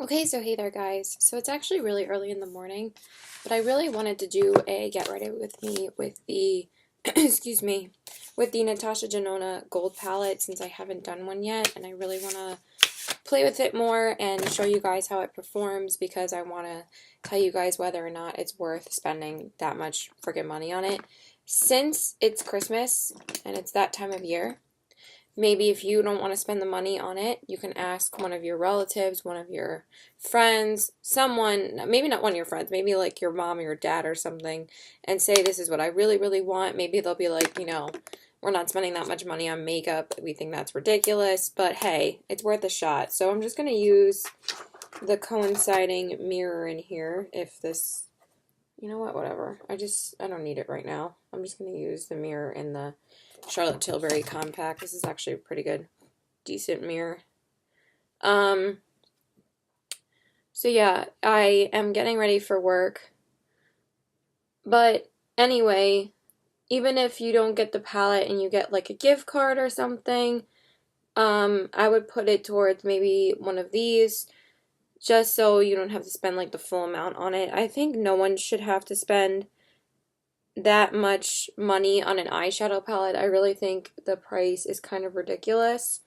Okay, so hey there guys. So it's actually really early in the morning, but I really wanted to do a get ready with me with the, excuse me, with the Natasha Denona Gold Palette since I haven't done one yet, and I really want to play with it more and show you guys how it performs because I want to tell you guys whether or not it's worth spending that much friggin' money on it. Since it's Christmas and it's that time of year, maybe if you don't want to spend the money on it, you can ask one of your relatives, one of your friends, someone, maybe not one of your friends, maybe like your mom or your dad or something, and say, this is what I really, really want. Maybe they'll be like, we're not spending that much money on makeup. We think that's ridiculous, but hey, it's worth a shot. So I'm just going to use the coinciding mirror in here if this, you know what, whatever. I don't need it right now. I'm just going to use the mirror in the Charlotte Tilbury Compact. This is actually a pretty good, decent mirror. So yeah, I am getting ready for work. But anyway, even if you don't get the palette and you get like a gift card or something, I would put it towards maybe one of these, just so you don't have to spend like the full amount on it. I think no one should have to spend that much money on an eyeshadow palette. I really think the price is kind of ridiculous.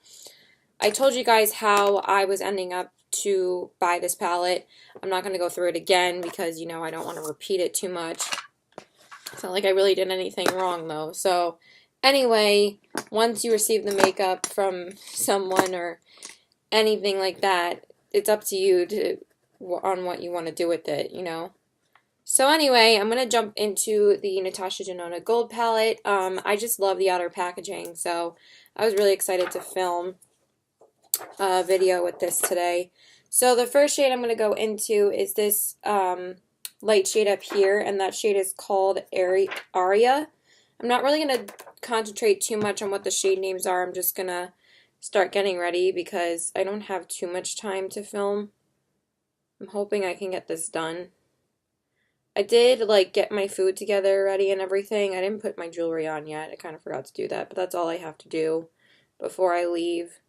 I told you guys how I was ending up to buy this palette. I'm not going to go through it again because, I don't want to repeat it too much. It's not like I really did anything wrong though. So anyway, once you receive the makeup from someone or anything like that, it's up to you on what you want to do with it, So anyway, I'm going to jump into the Natasha Denona Gold Palette. I just love the outer packaging, so I was really excited to film a video with this today. So the first shade I'm going to go into is this light shade up here, and that shade is called Aria. I'm not really going to concentrate too much on what the shade names are. I'm just going to start getting ready because I don't have too much time to film. I'm hoping I can get this done. I did, get my food together ready and everything. I didn't put my jewelry on yet. I kind of forgot to do that, but that's all I have to do before I leave.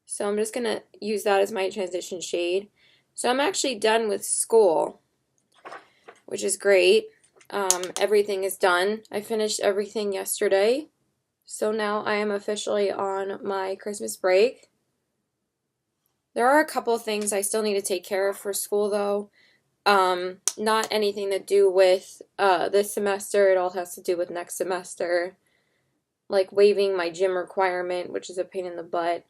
So I'm just going to use that as my transition shade. So I'm actually done with school, which is great. Everything is done. I finished everything yesterday. So now I am officially on my Christmas break. There are a couple of things I still need to take care of for school, though. Not anything to do with this semester. It all has to do with next semester. Like waiving my gym requirement, which is a pain in the butt.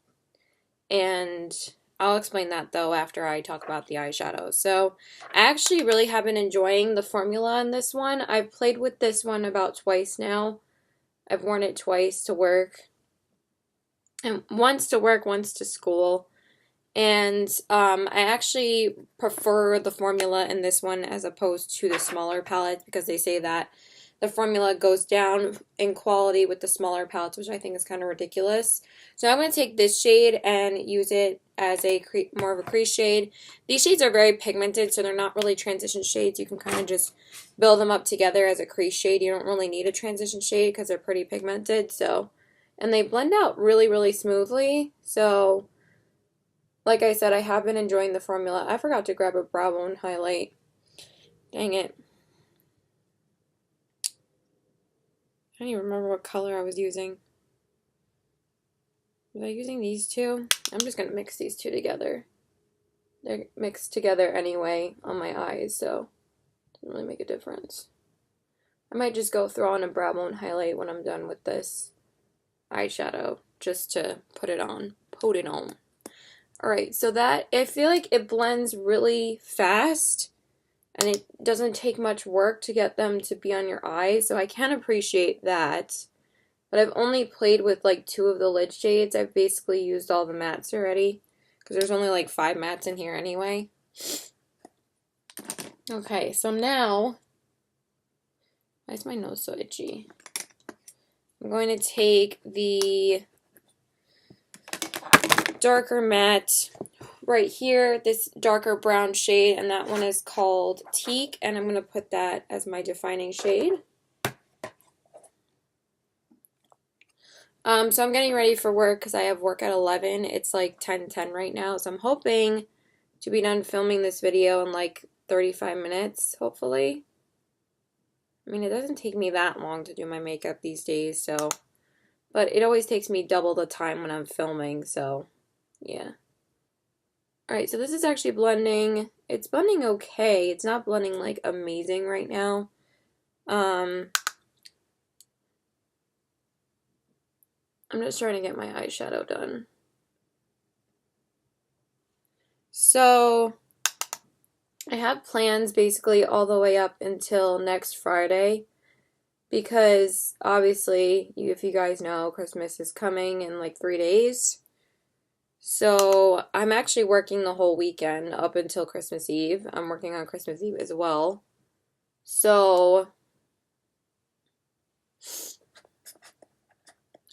And I'll explain that, though, after I talk about the eyeshadow. So I actually really have been enjoying the formula in this one. I've played with this one about twice now. I've worn it twice to work. And once to work, once to school. And I actually prefer the formula in this one as opposed to the smaller palettes because they say that the formula goes down in quality with the smaller palettes, which I think is kind of ridiculous. So I'm going to take this shade and use it as a more of a crease shade. These shades are very pigmented, so they're not really transition shades. You can kind of just build them up together as a crease shade. You don't really need a transition shade because they're pretty pigmented. And they blend out really, really smoothly. So like I said, I have been enjoying the formula. I forgot to grab a brow bone highlight. Dang it. I don't even remember what color I was using. Was I using these two? I'm just going to mix these two together. They're mixed together anyway on my eyes, so it doesn't really make a difference. I might just go throw on a brow bone highlight when I'm done with this eyeshadow, just to put it on. Alright, so that, I feel like it blends really fast, and it doesn't take much work to get them to be on your eyes, so I can appreciate that. But I've only played with like 2 of the lid shades. I've basically used all the mattes already, because there's only like 5 mattes in here anyway. Okay, so now, why is my nose so itchy? I'm going to take the darker matte right here, this darker brown shade, and that one is called Teak, and I'm going to put that as my defining shade. So I'm getting ready for work because I have work at 11. It's like 10:10 right now, so I'm hoping to be done filming this video in like 35 minutes, hopefully. I mean, it doesn't take me that long to do my makeup these days, so, but it always takes me double the time when I'm filming, so yeah. Alright, so this is actually blending. It's blending okay. It's not blending like amazing right now. I'm just trying to get my eyeshadow done. So I have plans basically all the way up until next Friday because obviously, if you guys know, Christmas is coming in like 3 days. So I'm actually working the whole weekend up until Christmas Eve. I'm working on Christmas Eve as well. So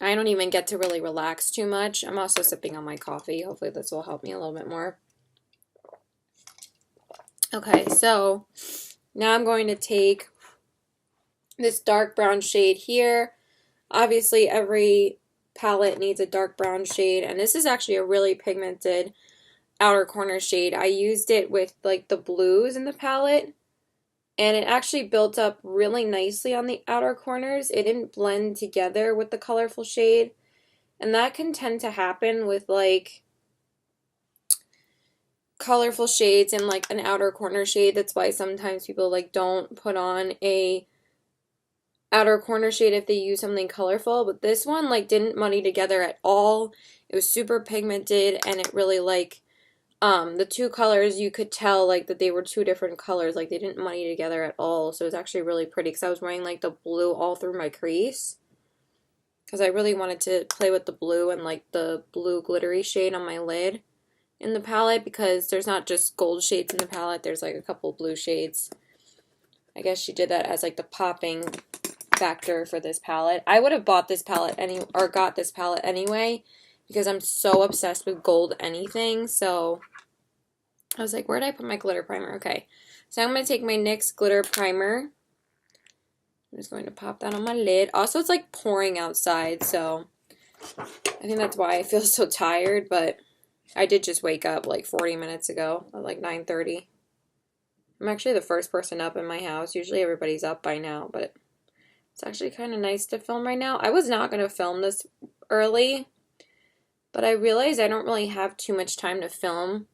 I don't even get to really relax too much. I'm also sipping on my coffee. Hopefully this will help me a little bit more. Okay, so now I'm going to take this dark brown shade here. Obviously, every palette needs a dark brown shade, and this is actually a really pigmented outer corner shade. I used it with like the blues in the palette, and it actually built up really nicely on the outer corners. It didn't blend together with the colorful shade, and that can tend to happen with like colorful shades and like an outer corner shade. That's why sometimes people like don't put on a outer corner shade if they use something colorful, but this one like didn't muddy together at all. It was super pigmented, and it really like the two colors, you could tell like that they were two different colors, like they didn't muddy together at all. So it's actually really pretty because I was wearing like the blue all through my crease because I really wanted to play with the blue and like the blue glittery shade on my lid in the palette, because there's not just gold shades in the palette, there's like a couple blue shades. I guess she did that as like the popping factor for this palette. I would have bought this palette got this palette anyway because I'm so obsessed with gold anything. So I was like, where did I put my glitter primer? Okay, so I'm going to take my NYX glitter primer. I'm just going to pop that on my lid. Also, it's like pouring outside, so I think that's why I feel so tired, but I did just wake up like 40 minutes ago at like 9:30. I'm actually the first person up in my house. Usually everybody's up by now, but it's actually kind of nice to film right now. I was not going to film this early, but I realized I don't really have too much time to film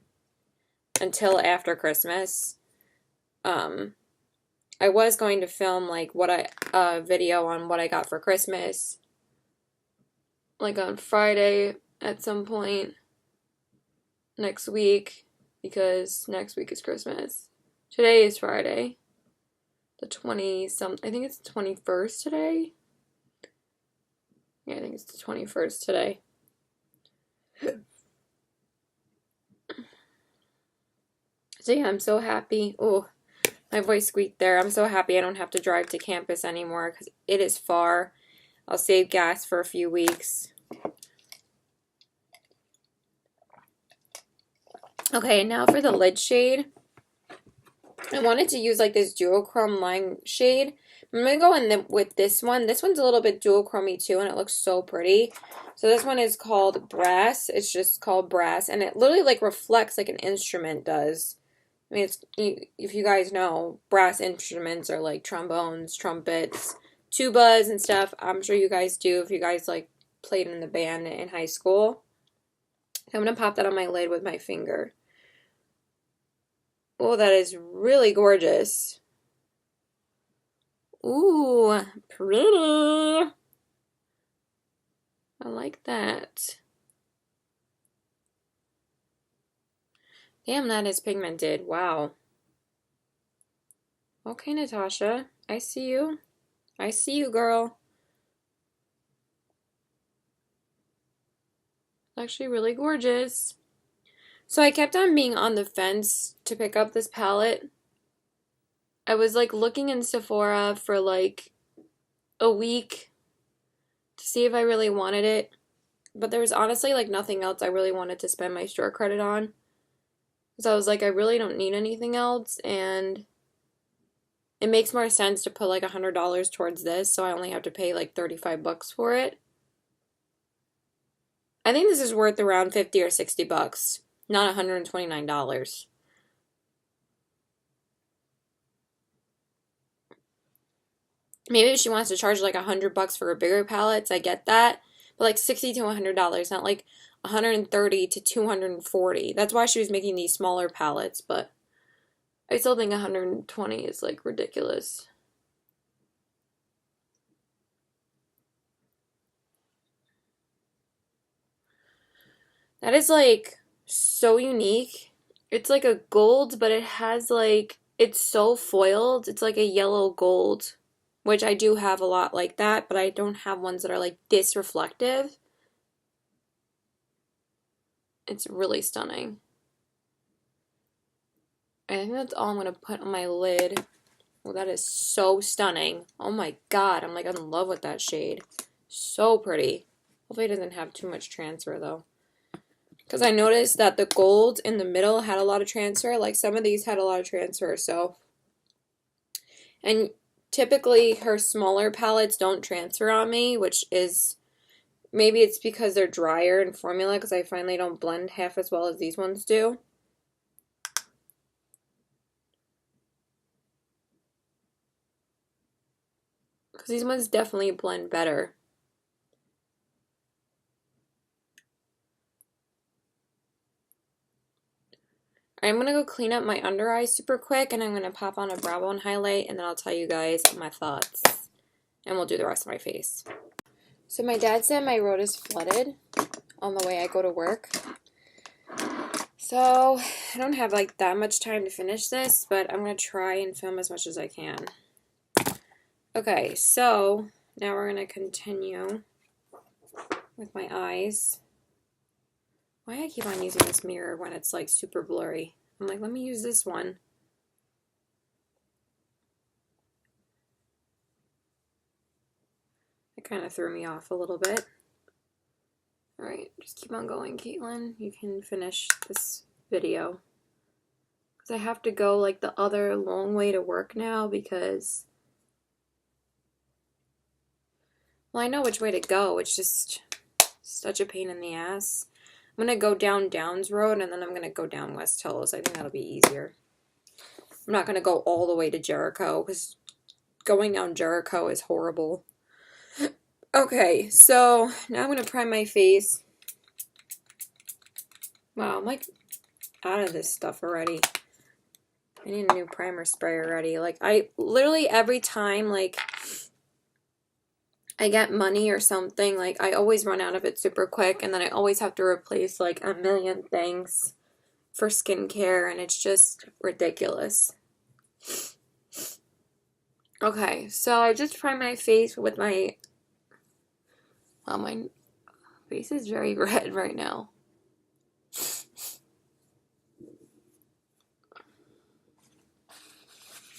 until after Christmas. I was going to film like a video on what I got for Christmas, like on Friday at some point next week, because next week is Christmas. Today is Friday, the 20-something, I think it's the 21st today. Yeah, I think it's the 21st today. So yeah, I'm so happy. Oh, my voice squeaked there. I'm so happy I don't have to drive to campus anymore because it is far. I'll save gas for a few weeks. Okay, now for the lid shade. I wanted to use like this duochrome lime shade. I'm going to go in with this one. This one's a little bit duochrome-y too, and it looks so pretty. So this one is called Brass. It's just called Brass, and it literally like reflects like an instrument does. I mean, if you guys know, brass instruments are like trombones, trumpets, tubas, and stuff. I'm sure you guys do if you guys like played in the band in high school. So I'm going to pop that on my lid with my finger. Oh, that is really gorgeous. Ooh, pretty. I like that. Damn, that is pigmented. Wow. Okay, Natasha. I see you. I see you, girl. Actually really gorgeous. So I kept on being on the fence to pick up this palette. I was like looking in Sephora for like a week to see if I really wanted it. But there was honestly like nothing else I really wanted to spend my store credit on. So I was like, I really don't need anything else, and it makes more sense to put like $100 towards this, so I only have to pay like 35 bucks for it. I think this is worth around 50 or 60 bucks, not $129. Maybe if she wants to charge like 100 bucks for her bigger palettes, I get that. But like 60 to $100, not like 130 to 240. That's why she was making these smaller palettes, but I still think 120 is like ridiculous. That is like so unique. It's like a gold, but it has like, it's so foiled. It's like a yellow gold, which I do have a lot like that, but I don't have ones that are like this reflective. It's really stunning. I think that's all I'm going to put on my lid. Well, that is so stunning. Oh my god, I'm like in love with that shade. So pretty. Hopefully it doesn't have too much transfer though. Because I noticed that the gold in the middle had a lot of transfer. Like some of these had a lot of transfer, so. And typically her smaller palettes don't transfer on me, which is, maybe it's because they're drier in formula because I find they don't blend half as well as these ones do. Because these ones definitely blend better. I'm going to go clean up my under eyes super quick, and I'm going to pop on a brow bone highlight, and then I'll tell you guys my thoughts. And we'll do the rest of my face. So my dad said my road is flooded on the way I go to work. So I don't have like that much time to finish this, but I'm going to try and film as much as I can. Okay, so now we're going to continue with my eyes. Why I keep on using this mirror when it's like super blurry? I'm like, let me use this one. It kind of threw me off a little bit. Alright, just keep on going, Caitlin. You can finish this video. Because I have to go like the other long way to work now because, well, I know which way to go. It's just such a pain in the ass. I'm going to go down Downs Road, and then I'm going to go down West Hills. I think that'll be easier. I'm not going to go all the way to Jericho, because going down Jericho is horrible. Okay, so now I'm going to prime my face. Wow, I'm like out of this stuff already. I need a new primer spray already. Like, I literally every time, like, I get money or something, like, I always run out of it super quick, and then I always have to replace, like, a million things for skincare, and it's just ridiculous. Okay, so I just primed my face with my, well, my face is very red right now.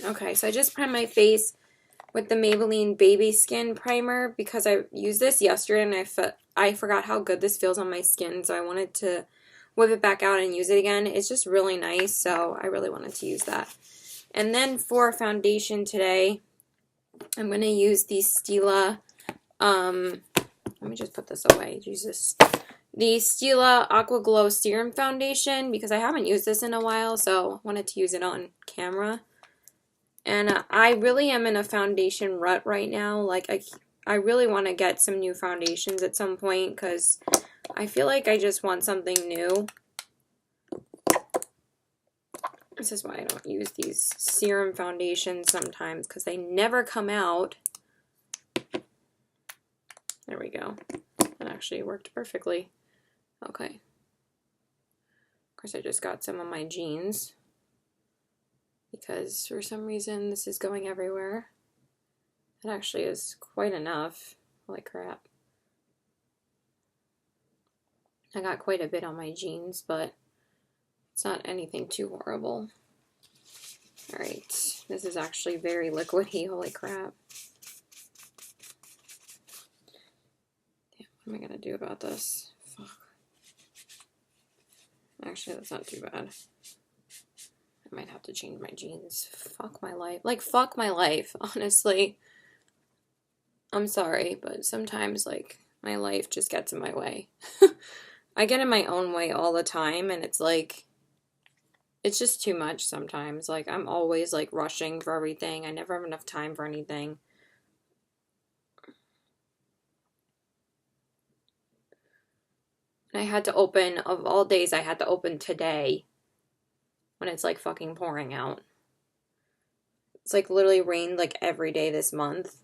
Okay, so I just primed my face with the Maybelline Baby Skin Primer because I used this yesterday and I forgot how good this feels on my skin, so I wanted to whip it back out and use it again. It's just really nice, so I really wanted to use that. And then for foundation today, I'm going to use the Stila, let me just put this away, Jesus. The Stila Aqua Glow Serum Foundation because I haven't used this in a while, so I wanted to use it on camera. And I really am in a foundation rut right now. Like, I really want to get some new foundations at some point because I feel like I just want something new. This is why I don't use these serum foundations sometimes because they never come out. There we go. That actually worked perfectly. Okay. Of course, I just got some on my jeans, because for some reason this is going everywhere. It actually is quite enough. Holy crap. I got quite a bit on my jeans, but it's not anything too horrible. Alright, this is actually very liquidy. Holy crap. Damn, what am I gonna do about this? Fuck. Actually, that's not too bad. I might have to change my jeans. Fuck my life. Like, fuck my life, honestly. I'm sorry, but sometimes, like, My life just gets in my way. I get in my own way all the time, and it's like, it's just too much sometimes. Like, I'm always like rushing for everything. I never have enough time for anything. And I had to open, of all days, I had to open today when it's like fucking pouring out. It's like literally rained like every day this month.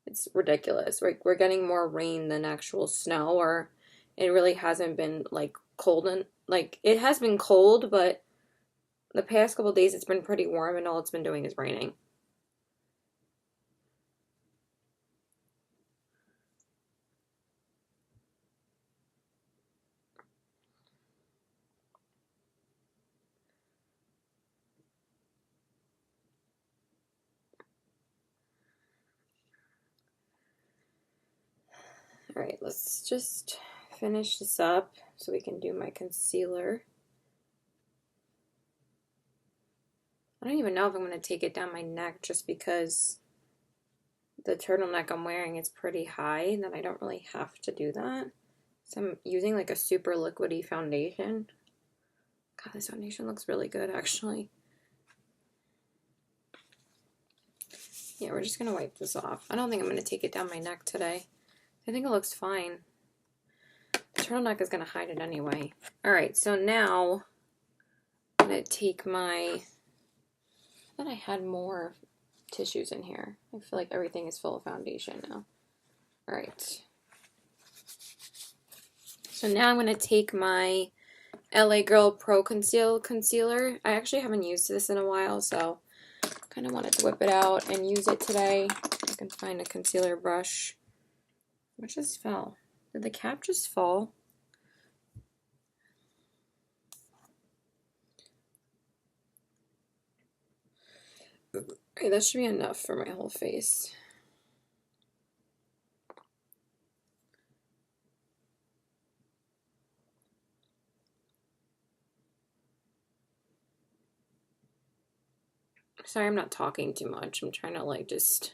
It's ridiculous. Like, we're getting more rain than actual snow, or it really hasn't been like cold, and like it has been cold, but the past couple days it's been pretty warm, and all it's been doing is raining. All right, let's just finish this up so we can do my concealer. I don't even know if I'm going to take it down my neck just because the turtleneck I'm wearing is pretty high, and then I don't really have to do that. So I'm using like a super liquidy foundation. God, this foundation looks really good actually. Yeah, we're just going to wipe this off. I don't think I'm going to take it down my neck today. I think it looks fine. The turtleneck is going to hide it anyway. Alright, so now I'm going to take my... I thought I had more tissues in here. I feel like everything is full of foundation now. Alright. So now I'm going to take my LA Girl Pro Conceal Concealer. I actually haven't used this in a while, so I kind of wanted to whip it out and use it today. I can find a concealer brush. What just fell? Did the cap just fall? Okay, that should be enough for my whole face. Sorry, I'm not talking too much. I'm trying to like just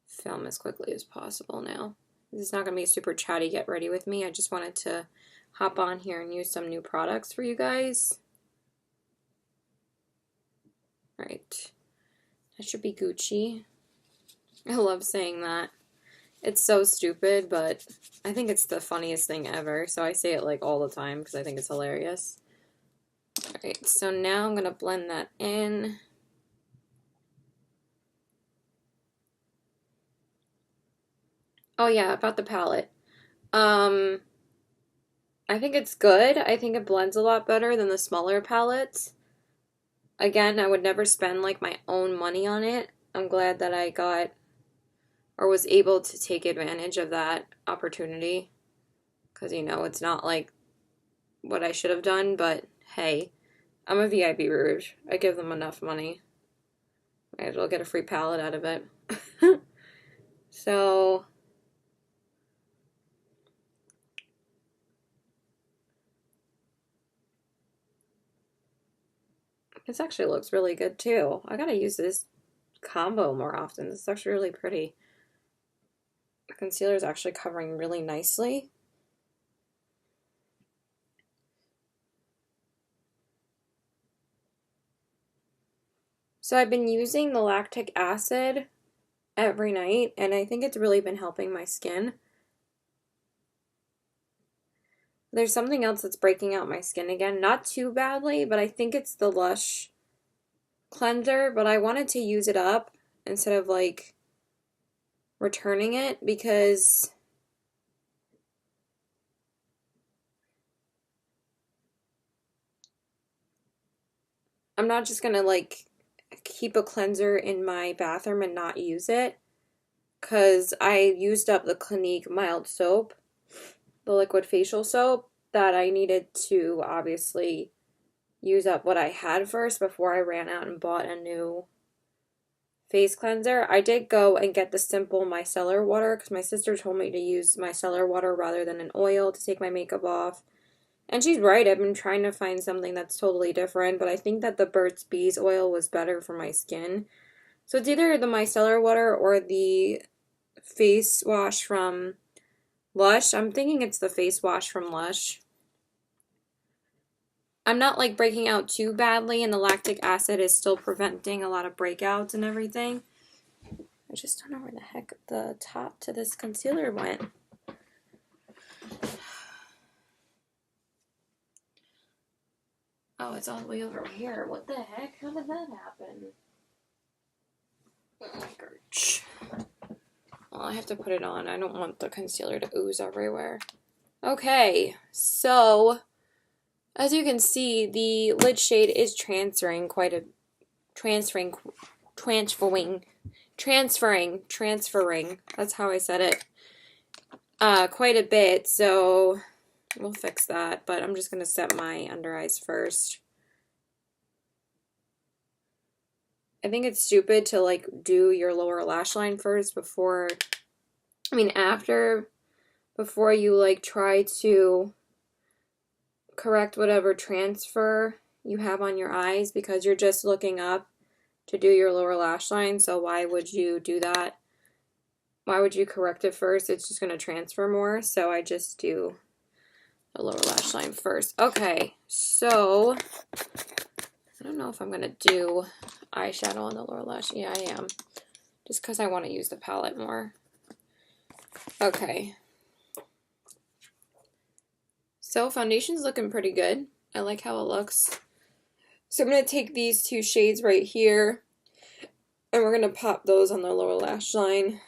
film as quickly as possible now. This is not going to be super chatty get ready with me. I just wanted to hop on here and use some new products for you guys. Right. That should be Gucci. I love saying that. It's so stupid, but I think it's the funniest thing ever. So I say it like all the time because I think it's hilarious. Alright, so now I'm going to blend that in. Oh yeah, about the palette. I think it's good. I think it blends a lot better than the smaller palettes. Again, I would never spend like my own money on it. I'm glad that I got or was able to take advantage of that opportunity. Because, you know, it's not like what I should have done, but hey, I'm a VIP Rouge. I give them enough money. Might as well get a free palette out of it. So... this actually looks really good too. I gotta use this combo more often. This is actually really pretty. The concealer is actually covering really nicely. So I've been using the lactic acid every night, and I think it's really been helping my skin. There's something else that's breaking out my skin again. Not too badly, but I think it's the Lush cleanser, but I wanted to use it up instead of like returning it because I'm not just gonna like keep a cleanser in my bathroom and not use it, because I used up the Clinique mild soap, the liquid facial soap, that I needed to obviously use up what I had first before I ran out and bought a new face cleanser. I did go and get the simple micellar water because my sister told me to use micellar water rather than an oil to take my makeup off. And she's right, I've been trying to find something that's totally different, but I think that the Burt's Bees oil was better for my skin. So it's either the micellar water or the face wash from Lush. I'm thinking it's the face wash from Lush. I'm not like breaking out too badly, and the lactic acid is still preventing a lot of breakouts and everything. I just don't know where the heck the top to this concealer went. Oh, it's all the way over here. What the heck? How did that happen? Oh, gosh. Well, I have to put it on. I don't want the concealer to ooze everywhere. Okay, so as you can see, the lid shade is transferring. That's how I said it. Quite a bit, so we'll fix that. But I'm just gonna set my under eyes first. I think it's stupid to like do your lower lash line first before you like try to correct whatever transfer you have on your eyes, because you're just looking up to do your lower lash line. So why would you do that? Why would you correct it first? It's just going to transfer more. So I just do the lower lash line first. Okay, so I don't know if I'm going to do eyeshadow on the lower lash. Yeah, I am. Just because I want to use the palette more. Okay. So foundation's looking pretty good. I like how it looks. So I'm going to take these two shades right here, and we're going to pop those on the lower lash line.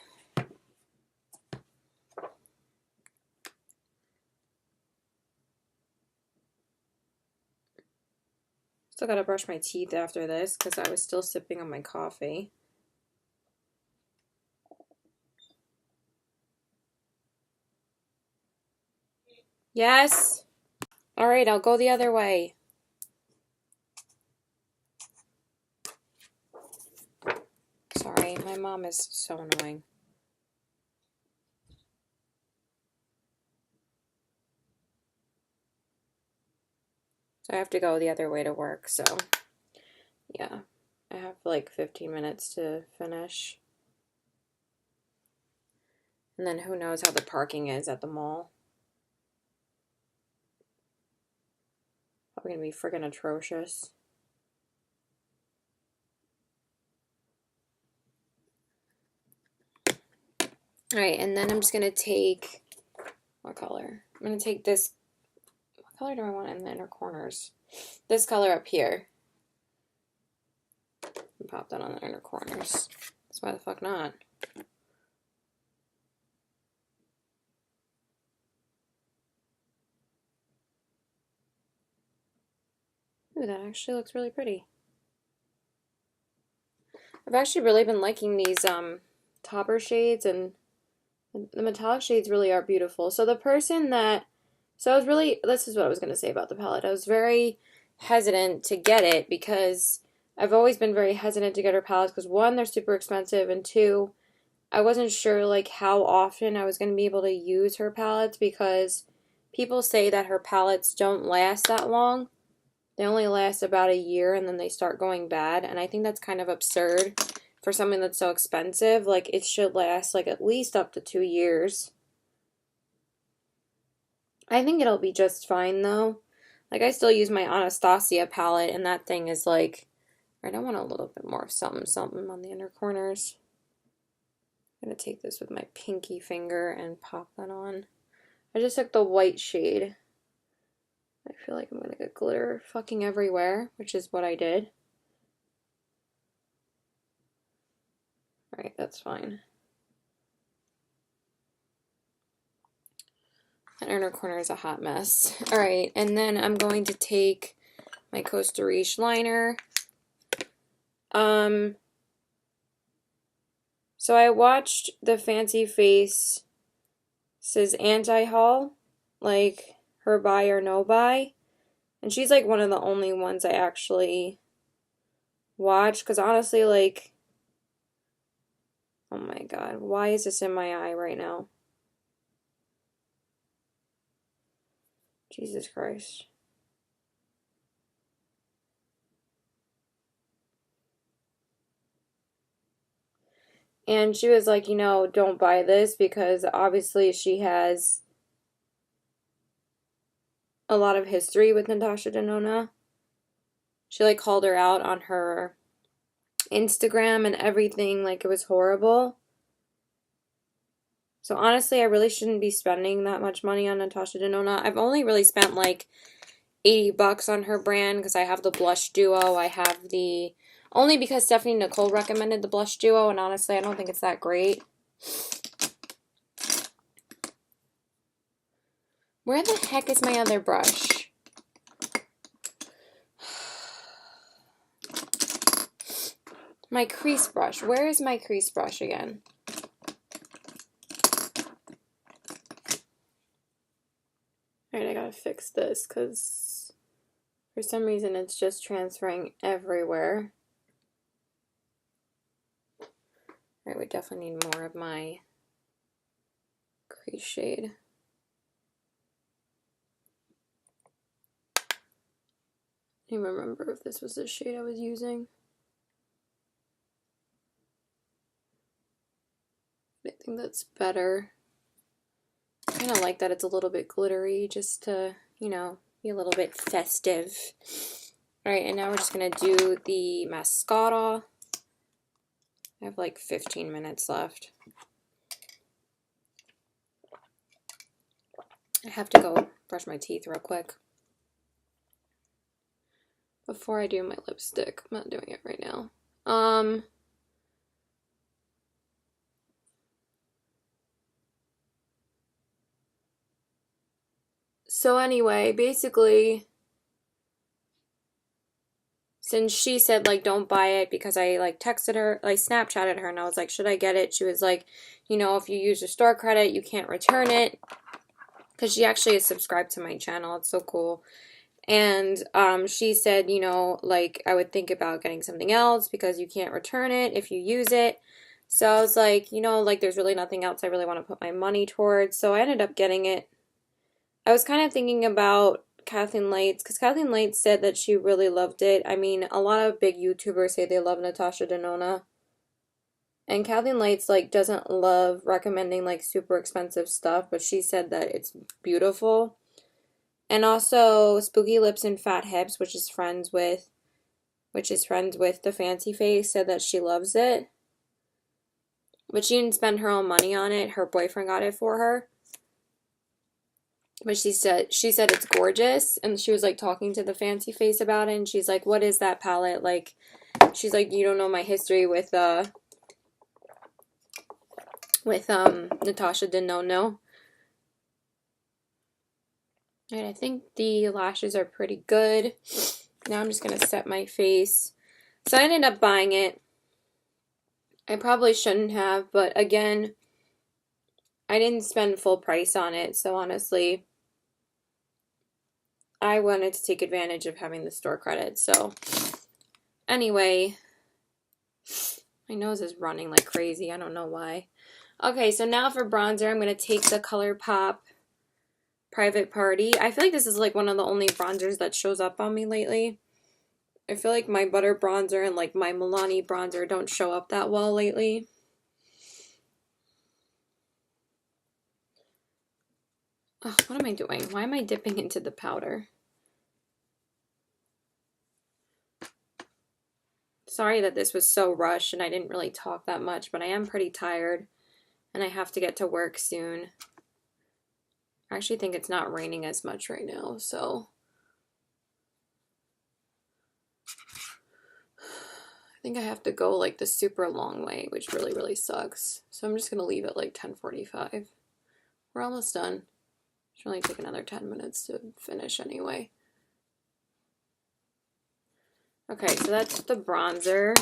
Still got to brush my teeth after this because I was still sipping on my coffee. Yes. All right, I'll go the other way. Sorry, my mom is so annoying. So I have to go the other way to work, so yeah. I have like 15 minutes to finish. And then who knows how the parking is at the mall. Probably gonna be friggin' atrocious. Alright, and then I'm just gonna take, what color? I'm gonna take this, what color do I want in the inner corners? This color up here. And pop that on the inner corners. That's why the fuck not. Ooh, that actually looks really pretty. I've actually really been liking these topper shades, and the metallic shades really are beautiful. So this is what I was going to say about the palette. I was very hesitant to get it because I've always been very hesitant to get her palettes because one, they're super expensive, and two, I wasn't sure like how often I was going to be able to use her palettes because people say that her palettes don't last that long. They only last about a year and then they start going bad, and I think that's kind of absurd for something that's so expensive. Like, it should last like at least up to 2 years. I think it'll be just fine though. Like, I still use my Anastasia palette, and that thing is like, I want a little bit more something something on the inner corners. I'm gonna take this with my pinky finger and pop that on. I just took the white shade. I feel like I'm gonna get glitter fucking everywhere, which is what I did. Alright, that's fine. That inner corner is a hot mess. Alright, and then I'm going to take my Costa Rica liner. So I watched the Fancy Face's anti-haul, like her buy or no buy, and she's like one of the only ones I actually watched, because honestly, like, oh my god, why is this in my eye right now? Jesus Christ. And she was like, you know, don't buy this because obviously she has a lot of history with Natasha Denona. She like called her out on her Instagram and everything, like it was horrible. So honestly, I really shouldn't be spending that much money on Natasha Denona. I've only really spent like $80 on her brand because I have the blush duo. I have the, only because Stephanie Nicole recommended the blush duo, and honestly, I don't think it's that great. Where the heck is my other brush? My crease brush. Where is my crease brush again? Alright, I gotta fix this because for some reason it's just transferring everywhere. I would definitely need more of my crease shade. I don't even remember if this was the shade I was using. I think that's better. I kind of like that it's a little bit glittery just to, you know, be a little bit festive. Alright, and now we're just going to do the mascara. I have like 15 minutes left. I have to go brush my teeth real quick before I do my lipstick. I'm not doing it right now. So anyway, basically, since she said, like, don't buy it because I, like, texted her, like, Snapchatted her, and I was like, should I get it? She was like, you know, if you use your store credit, you can't return it. Because she actually is subscribed to my channel. It's so cool. And she said, you know, like, I would think about getting something else because you can't return it if you use it. So I was like, you know, like, there's really nothing else I really want to put my money towards. So I ended up getting it. I was kind of thinking about Kathleen Lights because Kathleen Lights said that she really loved it. I mean, a lot of big YouTubers say they love Natasha Denona. And Kathleen Lights, like, doesn't love recommending, like, super expensive stuff, but she said that it's beautiful. And also Spooky Lips and Fat Hips, which is friends with the Fancy Face, said that she loves it. But she didn't spend her own money on it. Her boyfriend got it for her. But she said it's gorgeous, and she was like talking to the Fancy Face about it, and she's like, "What is that palette?" Like, she's like, "You don't know my history with Natasha Denona." And I think the lashes are pretty good. Now I'm just gonna set my face. So I ended up buying it. I probably shouldn't have, but again, I didn't spend full price on it, so honestly, I wanted to take advantage of having the store credit. So anyway, my nose is running like crazy. I don't know why. Okay, so now for bronzer, I'm going to take the ColourPop Private Party. I feel like this is like one of the only bronzers that shows up on me lately. I feel like my Butter bronzer and like my Milani bronzer don't show up that well lately. Oh, what am I doing? Why am I dipping into the powder? Sorry that this was so rushed and I didn't really talk that much, but I am pretty tired and I have to get to work soon. I actually think it's not raining as much right now, so I think I have to go like the super long way, which really, really sucks. So I'm just going to leave it like 10:45. We're almost done. Should only take another 10 minutes to finish anyway. Okay, so that's the bronzer.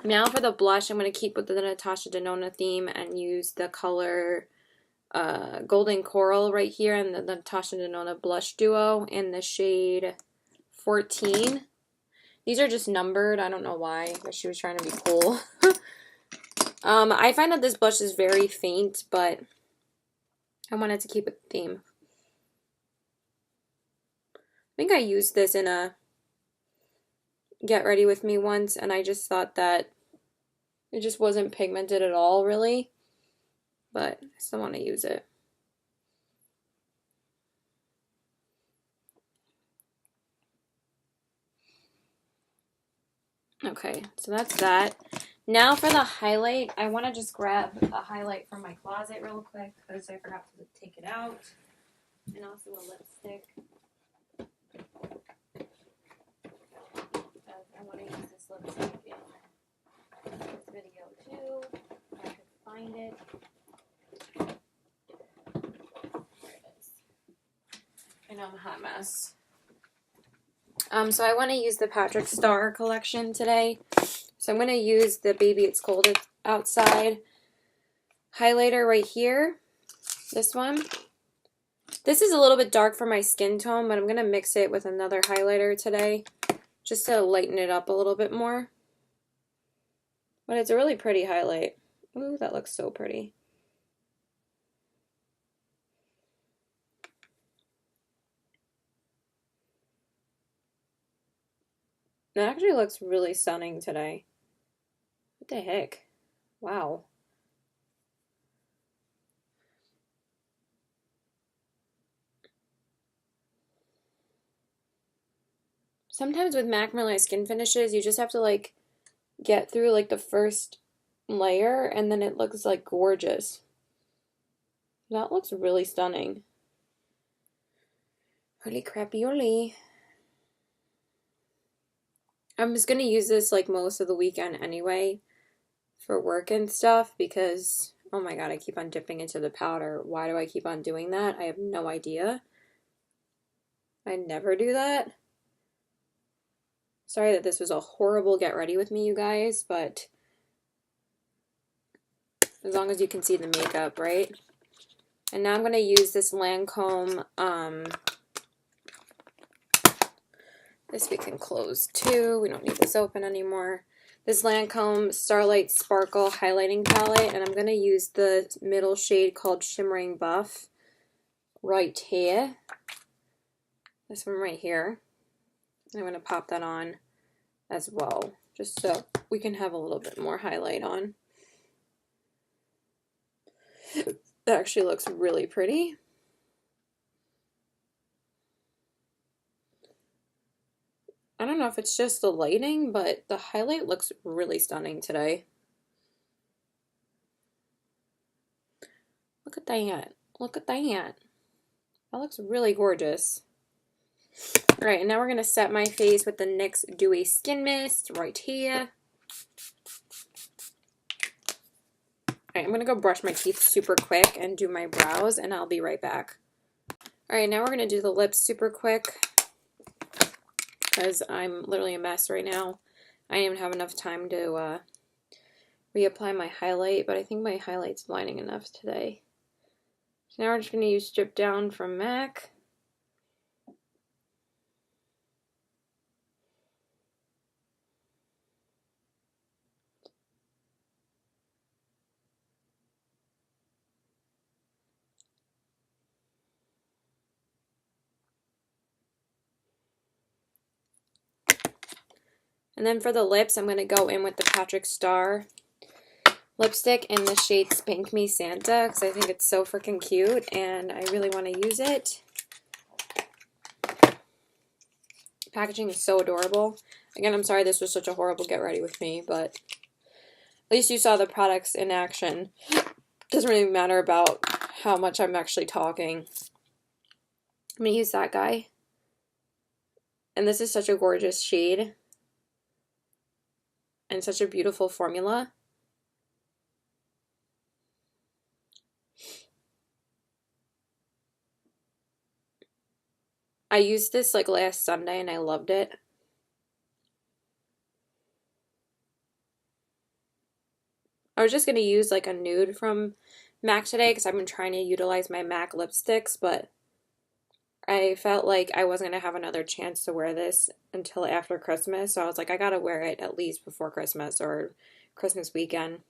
Now for the blush, I'm going to keep with the Natasha Denona theme and use the color Golden Coral right here and the Natasha Denona Blush Duo in the shade 14. These are just numbered. I don't know why, but she was trying to be cool. I find that this blush is very faint, but I wanted to keep it the theme. I think I used this in a Get Ready With Me once, and I just thought that It just wasn't pigmented at all, really, but I still want to use it. Okay, so that's that. Now for the highlight, I want to just grab a highlight from my closet real quick because I forgot to take it out. And also a lipstick. I want to use this lipstick in this video too. If I could find it. There it is. I know I'm a hot mess. So I want to use the Patrick Star collection today. So I'm going to use the Baby It's Cold Outside highlighter right here. This one. This is a little bit dark for my skin tone, but I'm going to mix it with another highlighter today just to lighten it up a little bit more. But it's a really pretty highlight. Ooh, that looks so pretty. That actually looks really stunning today. What the heck? Wow. Sometimes with MAC Merlot skin finishes, you just have to like get through like the first layer and then it looks like gorgeous. That looks really stunning. Holy crappy-oly. I'm just gonna use this like most of the weekend anyway for work and stuff because, oh my god, I keep on dipping into the powder. Why do I keep on doing that? I have no idea. I never do that. Sorry that this was a horrible get ready with me, you guys, but as long as you can see the makeup, right? And now I'm going to use this Lancome, this we can close too. We don't need this open anymore. This Lancome Starlight Sparkle Highlighting Palette, and I'm going to use the middle shade called Shimmering Buff right here. This one right here. I'm going to pop that on as well, just so we can have a little bit more highlight on. That actually looks really pretty. I don't know if it's just the lighting, but the highlight looks really stunning today. Look at that. Look at that. That looks really gorgeous. All right, and now we're going to set my face with the NYX Dewy Skin Mist right here. All right, I'm going to go brush my teeth super quick and do my brows, and I'll be right back. All right, now we're going to do the lips super quick because I'm literally a mess right now. I didn't even have enough time to reapply my highlight, but I think my highlight's blinding enough today. So now we're just going to use Strip Down from MAC. And then for the lips, I'm going to go in with the Patrick Star lipstick in the shade Spank Me Santa because I think it's so freaking cute and I really want to use it. Packaging is so adorable. Again, I'm sorry this was such a horrible get ready with me, but at least you saw the products in action. Doesn't really matter about how much I'm actually talking. I'm going to use that guy. And this is such a gorgeous shade. And such a beautiful formula. I used this like last Sunday and I loved it. I was just going to use like a nude from MAC today because I've been trying to utilize my MAC lipsticks, but I felt like I wasn't going to have another chance to wear this until after Christmas. So I was like, I got to wear it at least before Christmas or Christmas weekend.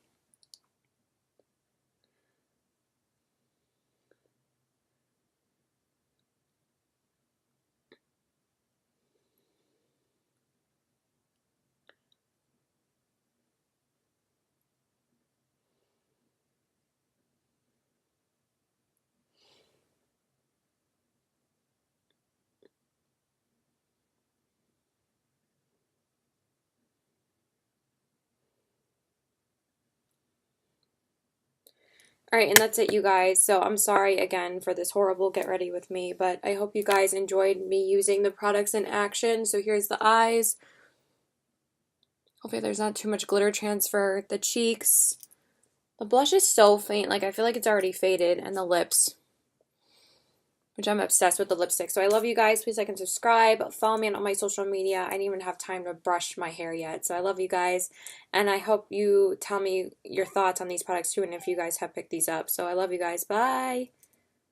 Alright, and that's it, you guys. So I'm sorry again for this horrible get ready with me, but I hope you guys enjoyed me using the products in action. So here's the eyes. Hopefully there's not too much glitter transfer. The cheeks. The blush is so faint, like I feel like it's already faded. And the lips, which I'm obsessed with the lipstick. So I love you guys. Please like and subscribe. Follow me on all my social media. I didn't even have time to brush my hair yet. So I love you guys. And I hope you tell me your thoughts on these products too and if you guys have picked these up. So I love you guys. Bye.